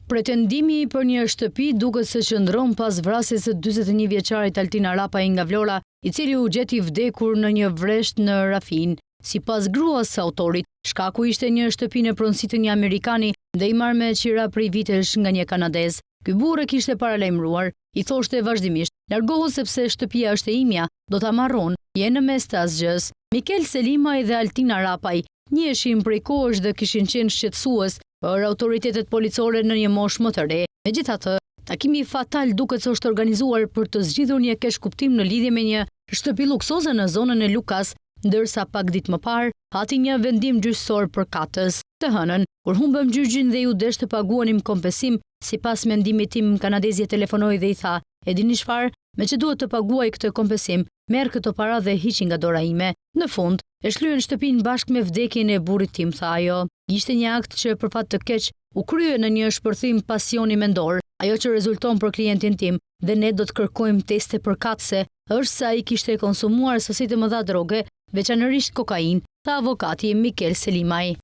Pretendimi për një shtëpi duket se qëndron pas vrasjes së 41 vjeçarit Altin Arapaj nga Vlora, i cili u gjeti vdekur në një vresht në Rafin. Sipas gruas së autorit, shkaku ishte një shtëpi në pronësi të një Amerikani dhe i marrë me qira prej vitesh nga një Kanadez. Ky burr e kishte paralajmëruar, i thoshte vazhdimisht: "Largohu sepse shtëpia është e imja, do ta marrun, je në mes të asgjës." Mikel Selimaj dhe Altin Arapaj njiheshin prej kohësh dhe kishin qenë shqetësues për autoritetet policore në një moshë më të re. Megjithatë, takimi fatal duket se është organizuar për të zgjidhur një keq kuptim në lidhje me një shtëpi luksoze në zonën e Lukas, ndërsa pak ditë më parë hati një vendim gjyqësor për katës. Të hënën, kur humbëm gjyqin dhe ju desh të paguanim kompensim, sipas mendimit tim kanadezi telefonoi dhe i tha: "E dini çfarë? Me që duhet të paguaj këtë kompensim, merr këto para dhe hiqi nga dora ime." Në fund, e shlyen shtëpinë bashkë me vdekjen e burrit tim, tha ajo. Ishte një akt që për fat të keq u krye në një shpërthim pasioni mendor, ajo që rezulton për klientin tim, dhe ne do të kërkojmë teste përkatëse, është se ai kishte konsumuar sasi të mëdha droge, veçanërisht kokainë, tha avokati Mikel Selimaj.